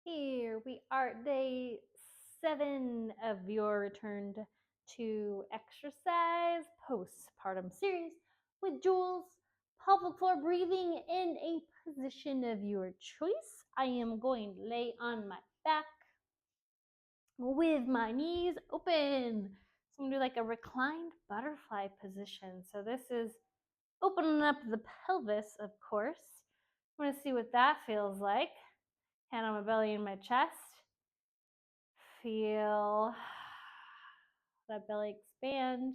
Here we are, day 7 of your return to exercise postpartum series with Jules. Pelvic floor breathing in a position of your choice. I am going to lay on my back with my knees open. So I'm going to do like a reclined butterfly position. So this is opening up the pelvis, of course. I'm going to see what that feels like. Hand on my belly and my chest. Feel that belly expand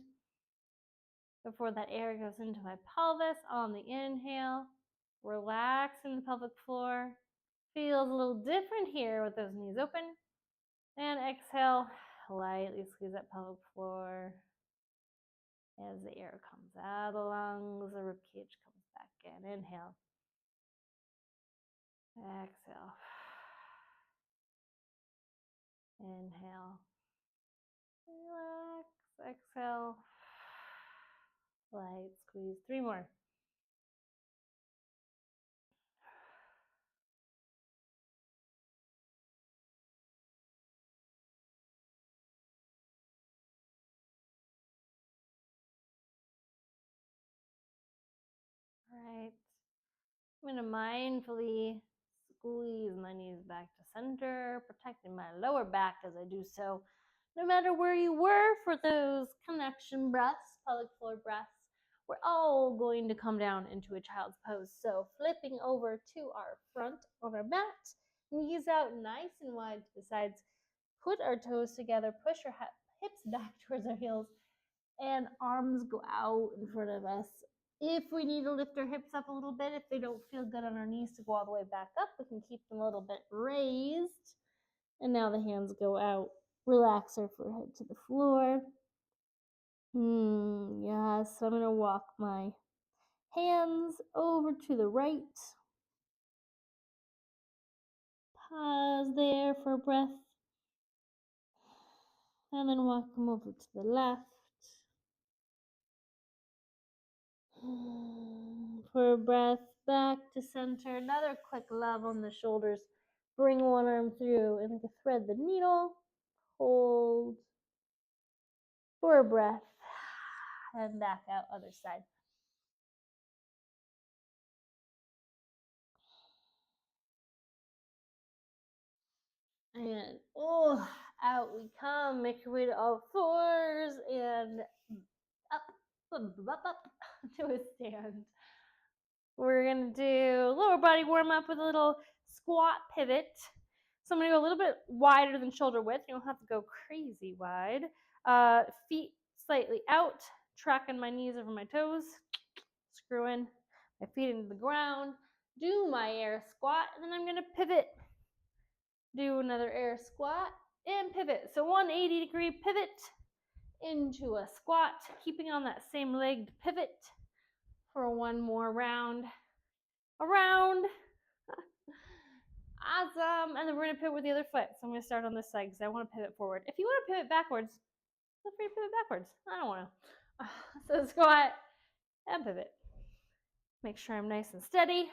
before that air goes into my pelvis on the inhale. Relaxing the pelvic floor. Feels a little different here with those knees open. And exhale, lightly squeeze that pelvic floor. As the air comes out of the lungs, the ribcage comes back in. Inhale. Exhale. Inhale. Relax. Exhale. Light squeeze. 3 more. All right. I'm going to mindfully squeeze my knees back to center, protecting my lower back as I do so. No matter where you were for those connection breaths, pelvic floor breaths, we're all going to come down into a child's pose. So flipping over to our front on our mat, knees out nice and wide to the sides. Put our toes together, push our hips back towards our heels, and arms go out in front of us. If we need to lift our hips up a little bit, if they don't feel good on our knees to go all the way back up, we can keep them a little bit raised. And now the hands go out. Relax our forehead to the floor. Yes, so I'm going to walk my hands over to the right. Pause there for a breath. And then walk them over to the left. For a breath, back to center. Another quick love on the shoulders. Bring one arm through and thread the needle. Hold for a breath. And back out other side. And out we come. Make your way to all fours and up to a stand. We're going to do lower body warm up with a little squat pivot. So I'm going to go a little bit wider than shoulder width. You don't have to go crazy wide. Feet slightly out, tracking my knees over my toes, screwing my feet into the ground. Do my air squat, and then I'm going to pivot. Do another air squat and pivot. So 180-degree pivot into a squat, keeping on that same leg to pivot for one more round. Around. Awesome. And then we're going to pivot with the other foot. So I'm going to start on this side because I want to pivot forward. If you want to pivot backwards, feel free to pivot backwards. I don't want to. So squat and pivot. Make sure I'm nice and steady.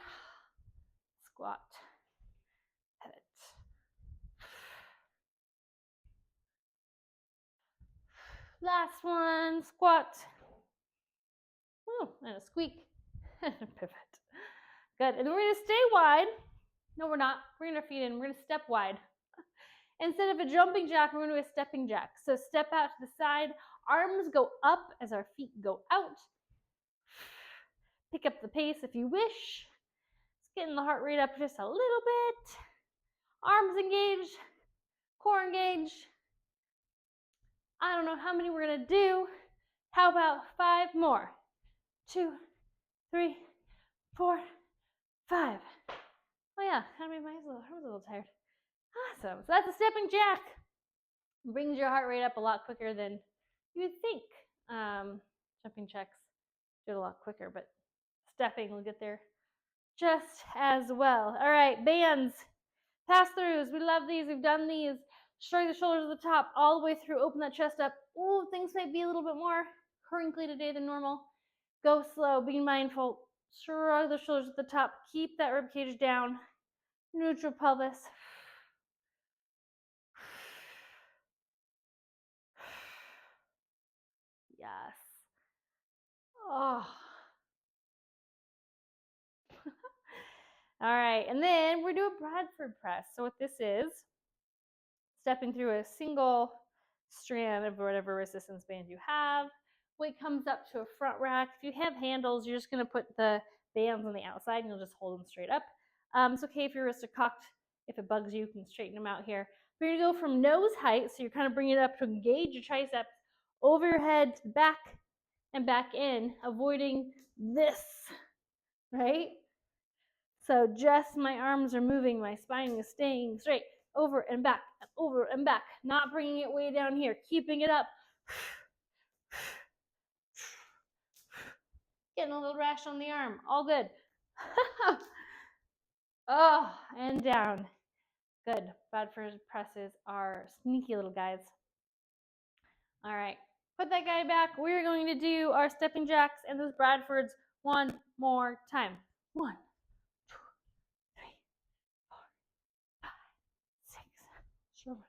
Squat. Pivot. Last one. Squat. Oh, and a squeak. And a pivot. Good. And then we're going to stay wide. No, we're not. Bring our feet in. We're going to step wide. Instead of a jumping jack, we're going to do a stepping jack. So step out to the side. Arms go up as our feet go out. Pick up the pace if you wish. Just getting the heart rate up just a little bit. Arms engaged. Core engaged. I don't know how many we're going to do. How about 5 more? 2, 3, 4, 5. Oh yeah, kind of made my arms a little tired. Awesome. So that's a stepping jack. Brings your heart rate up a lot quicker than you would think. Jumping jacks do it a lot quicker, but stepping will get there just as well. All right, bands, pass-throughs. We love these. We've done these. Shrug the shoulders at the top all the way through. Open that chest up. Ooh, things might be a little bit more crinkly today than normal. Go slow. Be mindful. Shrug the shoulders at the top. Keep that rib cage down. Neutral pelvis. Oh. All right, and then we're doing a Bradford press. So what this is, stepping through a single strand of whatever resistance band you have. Weight comes up to a front rack. If you have handles, you're just going to put the bands on the outside and you'll just hold them straight up. It's okay if your wrists are cocked. If it bugs you, you can straighten them out here. We're going to go from nose height, so you're kind of bringing it up to engage your triceps, over your head to the back and back in, avoiding this, right? So just my arms are moving, my spine is staying straight, over and back, not bringing it way down here, keeping it up. Getting a little rash on the arm, all good. Oh, and down. Good. Bradford presses are sneaky little guys. All right, put that guy back. We're going to do our stepping jacks and those Bradfords one more time. 1, 2, 3, 4, 5, 6, 7,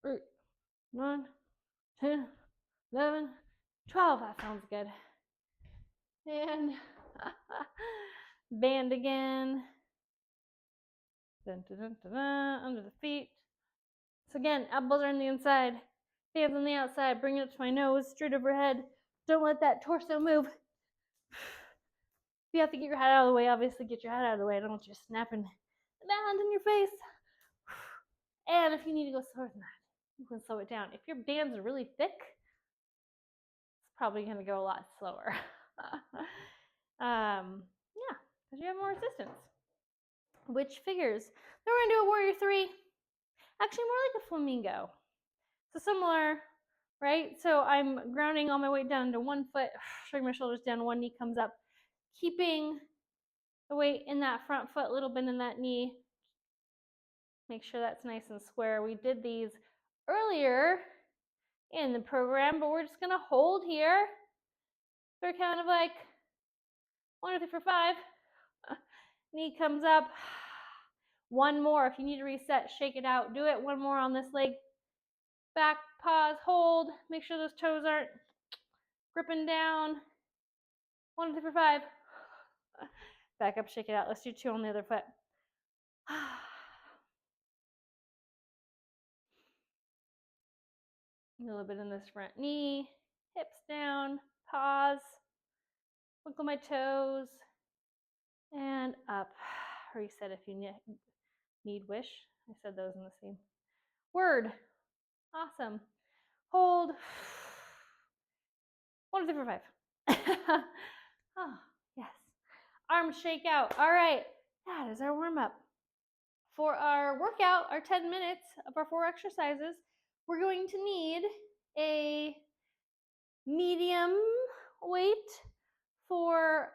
8, 9, 10, 11, 12. That sounds good. And band again. Dun, dun, dun, dun, dun, under the feet. So again, elbows are on the inside, hands on the outside. Bring it up to my nose, straight overhead. Don't let that torso move. If you have to get your head out of the way, obviously get your head out of the way. I don't want you snapping the band in your face. And if you need to go slower than that, you can slow it down. If your bands are really thick, it's probably going to go a lot slower. Yeah, because you have more resistance. Which figures? Then we're going to do a warrior 3. Actually, more like a flamingo. So similar, right? So I'm grounding all my weight down to one foot, shrugging my shoulders down, one knee comes up, keeping the weight in that front foot, a little bit in that knee. Make sure that's nice and square. We did these earlier in the program, but we're just gonna hold here for kind of like 1, 2, 3, 4, 5. Knee comes up. One more. If you need to reset, shake it out. Do it. One more on this leg. Back, pause, hold. Make sure those toes aren't gripping down. 1, 2, 3, 4, 5. Back up, shake it out. Let's do 2 on the other foot. A little bit in this front knee. Hips down. Pause. Wiggle my toes. And up. Reset if you need wish. I said those in the same word. Awesome. Hold. 1, 2, 3, 4, 5. Oh, yes. Arms shake out. All right. That is our warm up. For our workout, our 10 minutes of our 4 exercises, we're going to need a medium weight for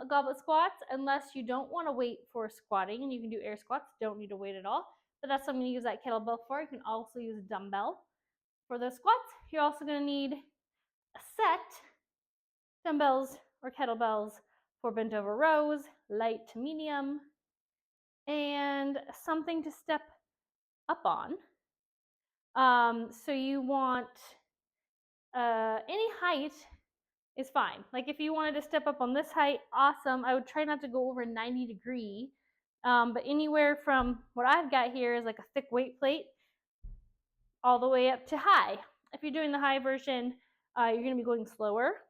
goblet squats, unless you don't want to wait for squatting, and you can do air squats, don't need to wait at all. But that's what I'm going to use that kettlebell for. You can also use a dumbbell for those squats. You're also going to need a set dumbbells or kettlebells for bent over rows, light to medium, and something to step up on. So you want any height is fine. Like if you wanted to step up on this height, awesome. I would try not to go over 90 degree, but anywhere from what I've got here is like a thick weight plate all the way up to high. If you're doing the high version, you're going to be going slower,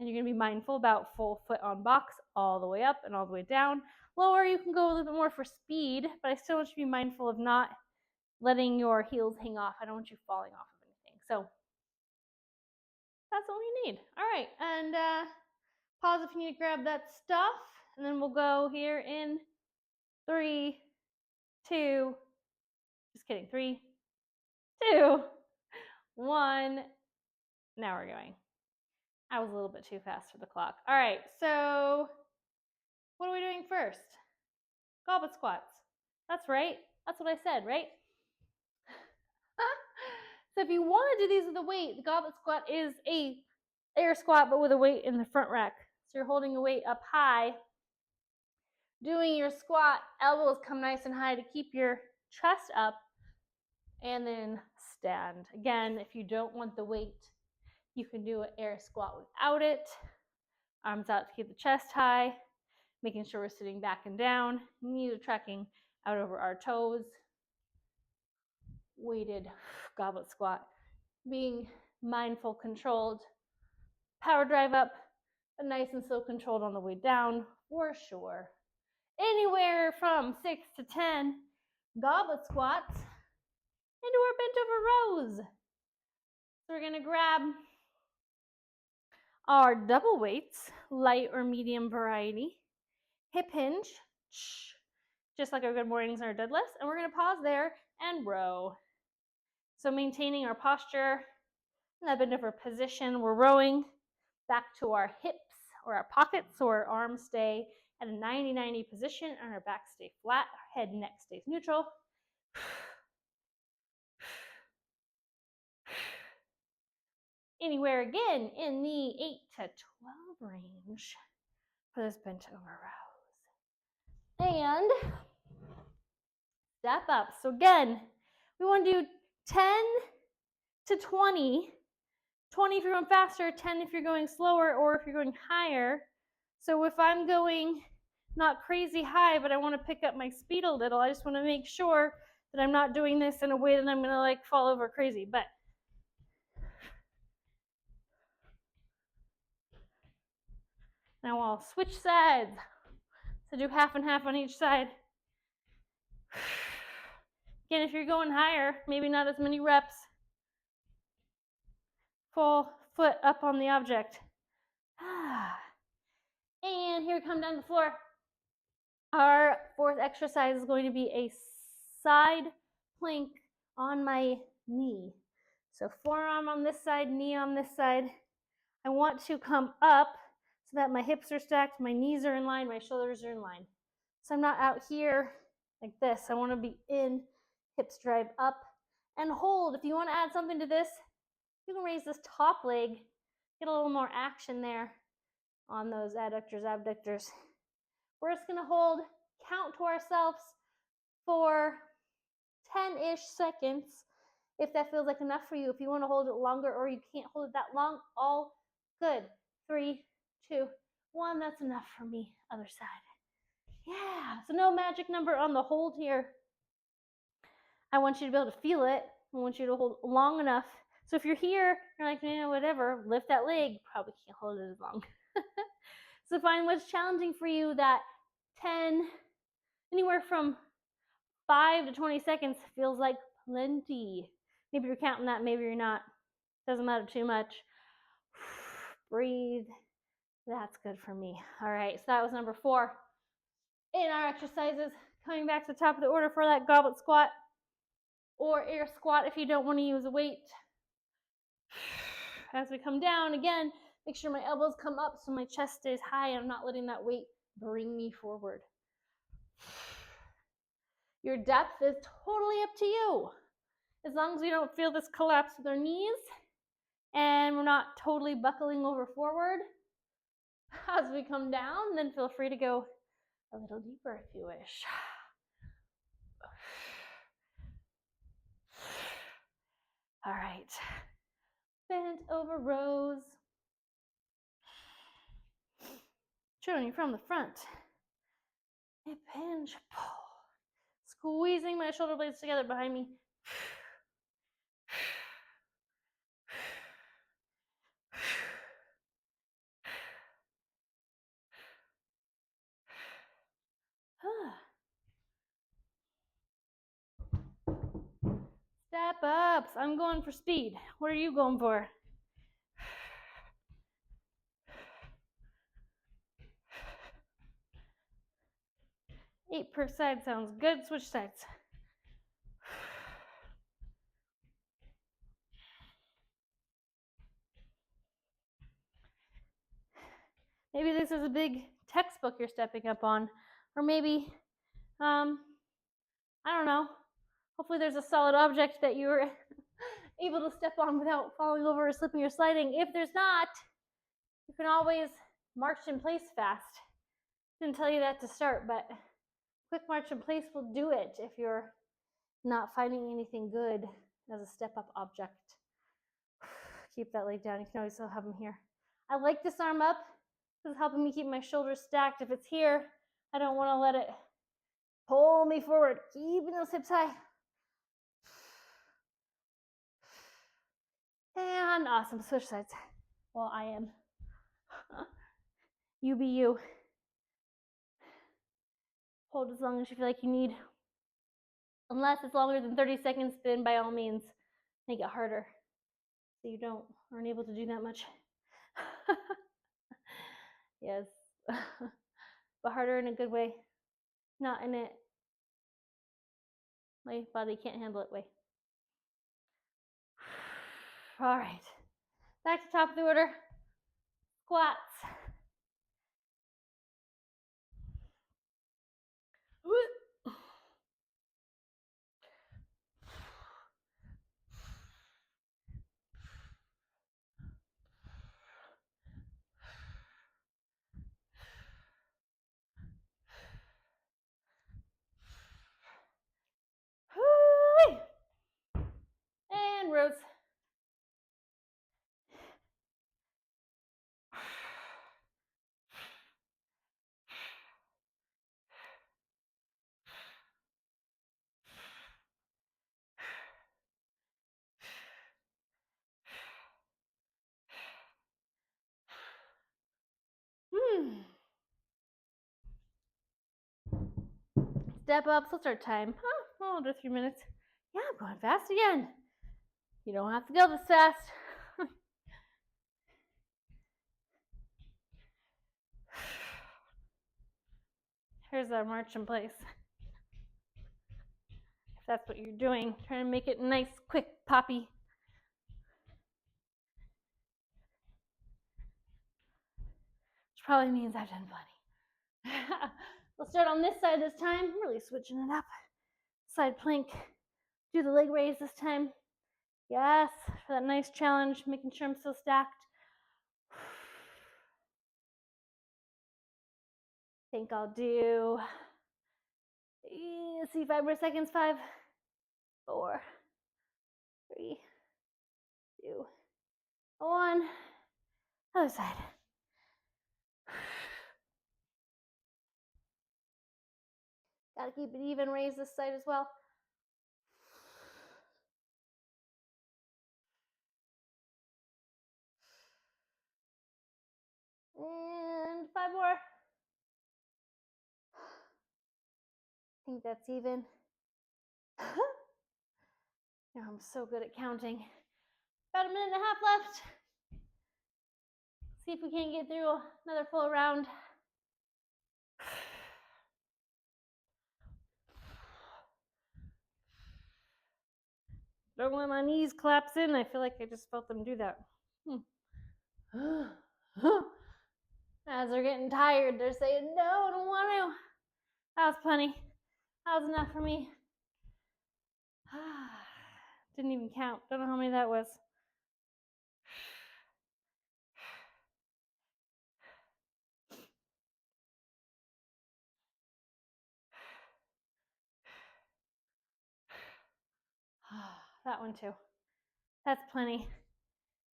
and you're going to be mindful about full foot on box all the way up and all the way down. Lower, you can go a little bit more for speed, but I still want you to be mindful of not letting your heels hang off. I don't want you falling off of anything. So that's all you need. All right, and pause if you need to grab that stuff, and then we'll go here in 3, 2, just kidding, 3, 2, 1. Now we're going. I was a little bit too fast for the clock. All right, so what are we doing first? Goblet squats. That's right. That's what I said, right? So if you want to do these with a weight, the goblet squat is a air squat, but with a weight in the front rack. So you're holding a weight up high, doing your squat, elbows come nice and high to keep your chest up, and then stand. Again, if you don't want the weight, you can do an air squat without it. Arms out to keep the chest high, making sure we're sitting back and down. Knees are tracking out over our toes. Weighted goblet squat. Being mindful, controlled. Power drive up, but nice and slow controlled on the way down for sure. Anywhere from 6 to 10 goblet squats into our bent over rows. So we're going to grab our double weights, light or medium variety, hip hinge, just like our good mornings and our deadlifts, and we're going to pause there and row. So maintaining our posture in that bent over position, we're rowing back to our hips or our pockets, so our arms stay at a 90-90 position and our back stay flat, our head and neck stays neutral. Anywhere again in the 8 to 12 range for this bent over rows. And step up. So again, we want to do 10 to 20. 20 if you're going faster, 10 if you're going slower, or if you're going higher. So if I'm going not crazy high, but I want to pick up my speed a little, I just want to make sure that I'm not doing this in a way that I'm going to like fall over crazy. But now I'll switch sides. So do half and half on each side. Again, if you're going higher, maybe not as many reps. Full foot up on the object. And here we come down the floor. Our fourth exercise is going to be a side plank on my knee. So forearm on this side, knee on this side. I want to come up so that my hips are stacked, my knees are in line, my shoulders are in line. So I'm not out here like this. I want to be in, hips drive up, and hold. If you want to add something to this, you can raise this top leg, get a little more action there on those adductors, abductors. We're just going to hold, count to ourselves for 10-ish seconds if that feels like enough for you. If you want to hold it longer or you can't hold it that long, all good. 3, 2, 1, that's enough for me. Other side. Yeah, so no magic number on the hold here. I want you to be able to feel it. I want you to hold long enough. So if you're here, you're like, whatever, lift that leg. Probably can't hold it as long. So find what's challenging for you. That 10, anywhere from 5 to 20 seconds feels like plenty. Maybe you're counting that, maybe you're not. Doesn't matter too much. Breathe. That's good for me. All right, so that was number 4 in our exercises. Coming back to the top of the order for that goblet squat or air squat if you don't want to use a weight. As we come down, again, make sure my elbows come up so my chest stays high and I'm not letting that weight bring me forward. Your depth is totally up to you. As long as we don't feel this collapse with our knees and we're not totally buckling over forward as we come down, then feel free to go a little deeper if you wish. All right. Bent over rows. Showing you from the front. Hip hinge. Squeezing my shoulder blades together behind me. Step ups. I'm going for speed. What are you going for? 8 per side sounds good. Switch sides. Maybe this is a big textbook you're stepping up on, or maybe, I don't know. Hopefully there's a solid object that you're able to step on without falling over or slipping or sliding. If there's not, you can always march in place fast. Didn't tell you that to start, but quick march in place will do it if you're not finding anything good as a step-up object. Keep that leg down. You can always still have them here. I like this arm up This is helping me keep my shoulders stacked. If it's here, I don't want to let it pull me forward. Keeping those hips high. And awesome. Switch sides. Well, I am. You be you. Hold as long as you feel like you need. Unless it's longer than 30 seconds, then by all means, make it harder so you aren't able to do that much. Yes. But harder in a good way, not in it my body can't handle it way. All right, back to top of the order. Squats. And rows. Step up, so start time. Oh, under 3 minutes. Yeah, I'm going fast again. You don't have to go this fast. Here's our march in place. If that's what you're doing, trying to make it nice, quick, poppy. Which probably means I've done plenty. We'll start on this side this time, really switching it up. Side plank, do the leg raise this time. Yes, for that nice challenge, making sure I'm still stacked. I think I'll do, let's see, 5 more seconds. 5, 4, 3, 2, 1. Other side. Gotta keep it even, raise this side as well. And 5 more. I think that's even. Now I'm so good at counting. About a minute and a half left. See if we can't get through another full round. Don't let my knees collapse in. I feel like I just felt them do that. As they're getting tired, they're saying, no, I don't want to. That was plenty. That was enough for me. Didn't even count. Don't know how many that was. That one too. That's plenty.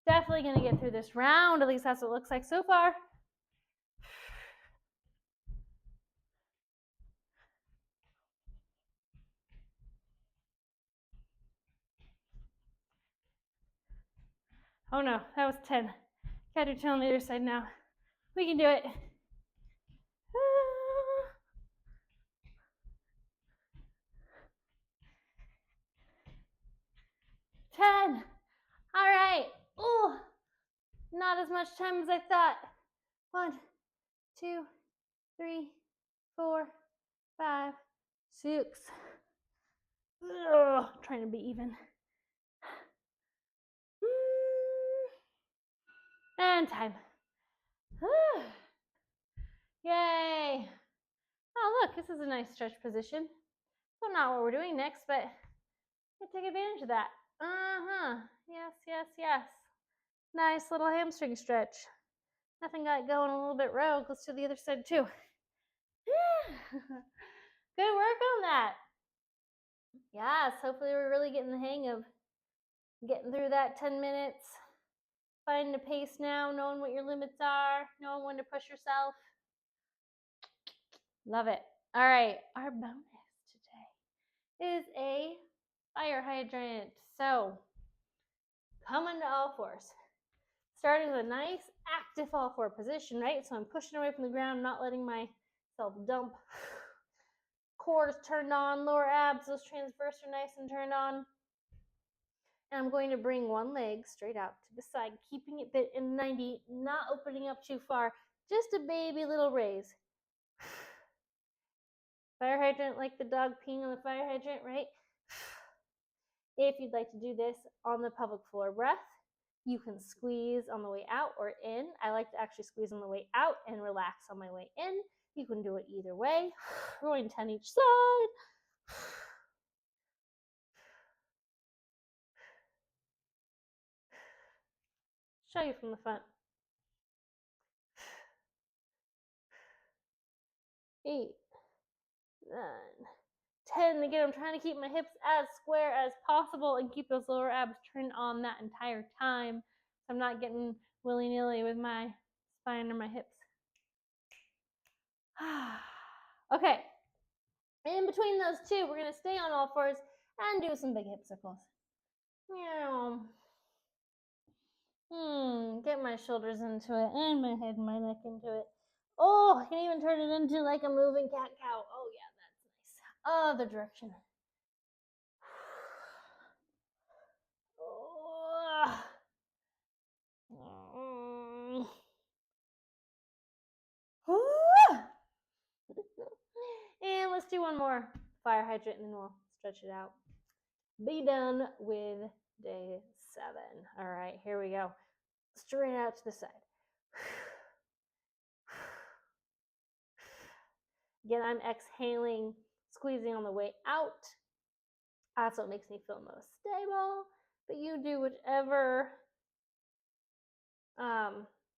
Definitely going to get through this round. At least that's what it looks like so far. Oh no, that was 10. Gotta do 10 on the other side now. We can do it. 10. All right. Ooh, not as much time as I thought. 1, 2, 3, 4, 5, 6. Ugh, trying to be even. And time. Yay. Oh, look, this is a nice stretch position. So not what we're doing next, but I take advantage of that. Yes, yes, yes. Nice little hamstring stretch. Nothing got going a little bit rogue. Let's do the other side too. Good work on that. Yes, hopefully we're really getting the hang of getting through that 10 minutes Finding a pace now, knowing what your limits are, knowing when to push yourself. Love it. All right, our bonus today is a fire hydrant. So come into all fours. Starting with a nice active all four position, right? So I'm pushing away from the ground, not letting myself dump. Core is turned on, lower abs, those transverse are nice and turned on. And I'm going to bring one leg straight out to the side, keeping it bent in 90, not opening up too far, just a baby little raise. Fire hydrant like the dog peeing on the fire hydrant, right? If you'd like to do this on the pelvic floor breath, you can squeeze on the way out or in. I like to actually squeeze on the way out and relax on my way in. You can do it either way. We're going 10 each side. Show you from the front. 8, 9, 10. Again, I'm trying to keep my hips as square as possible and keep those lower abs turned on that entire time. So I'm not getting willy-nilly with my spine or my hips. Okay. In between those two, we're going to stay on all fours and do some big hip circles. Get my shoulders into it and my head and my neck into it. Oh, I can even turn it into like a moving cat-cow. Oh, yeah, that's nice. Other direction. And let's do one more fire hydrant and then we'll stretch it out. Be done with day 7. All right, here we go. Straight out to the side. Again, I'm exhaling, squeezing on the way out. That's what makes me feel most stable. But you do whichever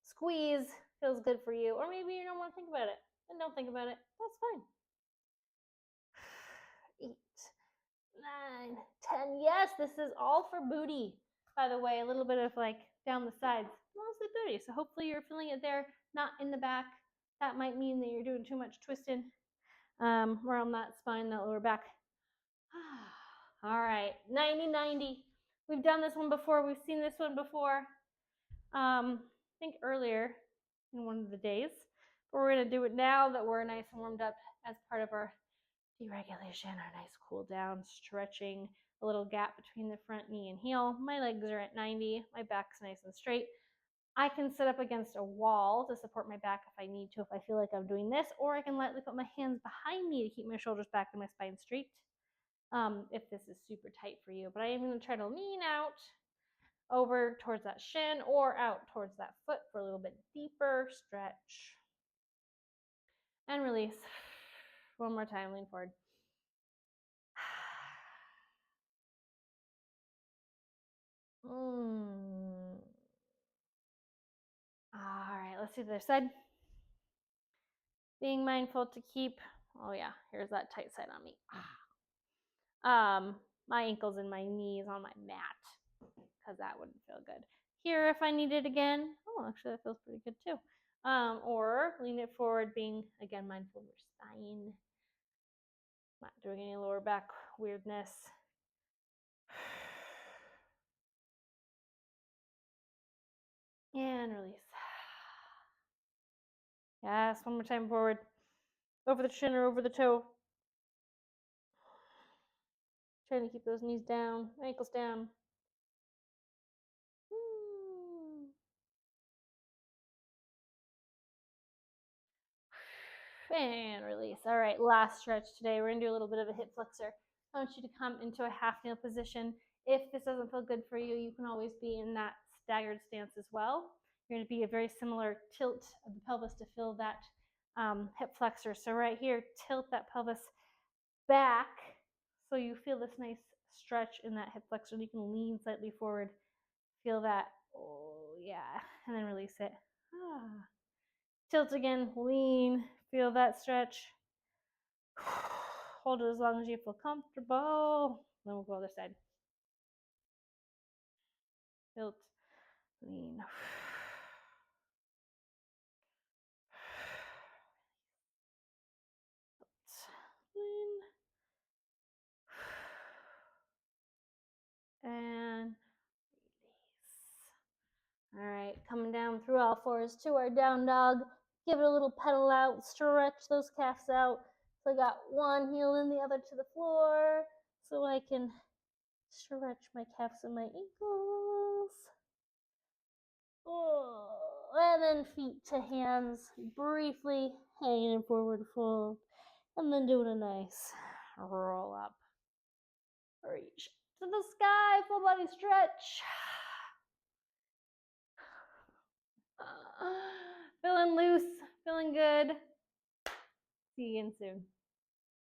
squeeze feels good for you. Or maybe you don't want to think about it. Then don't think about it. That's fine. 8, 9, 10. Yes, this is all for booty. By the way, a little bit of like down the sides. Mostly booty. So hopefully you're feeling it there, not in the back. That might mean that you're doing too much twisting around that spine, that lower back. All right, 90-90. We've done this one before. We've seen this one before. I think earlier in one of the days. But we're going to do it now that we're nice and warmed up as part of our deregulation, our nice cool down, stretching, a little gap between the front knee and heel. My legs are at 90. My back's nice and straight. I can sit up against a wall to support my back if I need to, if I feel like I'm doing this, or I can lightly put my hands behind me to keep my shoulders back and my spine straight, if this is super tight for you. But I am going to try to lean out over towards that shin or out towards that foot for a little bit deeper stretch. And release. One more time, lean forward. All right, let's do the other side. Being mindful to keep, oh yeah, here's that tight side on me. My ankles and my knees on my mat, because that wouldn't feel good. Here, if I need it again, oh, actually that feels pretty good too. Or lean it forward, being, again, mindful of your spine. Not doing any lower back weirdness. And release. Yes, one more time forward. Over the shin or over the toe. Trying to keep those knees down, ankles down. And release. All right, last stretch today. We're going to do a little bit of a hip flexor. I want you to come into a half nail position. If this doesn't feel good for you, you can always be in that staggered stance as well. You're going to be a very similar tilt of the pelvis to feel that hip flexor. So right here, tilt that pelvis back so you feel this nice stretch in that hip flexor. You can lean slightly forward. Feel that. Oh, yeah. And then release it. Tilt again, lean, feel that stretch. Hold it as long as you feel comfortable. Then we'll go other side. Tilt, Lean. Lean. And release. All right, coming down through all fours to our down dog. Give it a little pedal out, stretch those calves out. So I got one heel in, the other to the floor, so I can stretch my calves and my ankles. Oh, and then feet to hands, briefly hanging in forward fold, and then doing a nice roll up. Reach to the sky, full body stretch. Feeling loose, feeling good. See you again soon.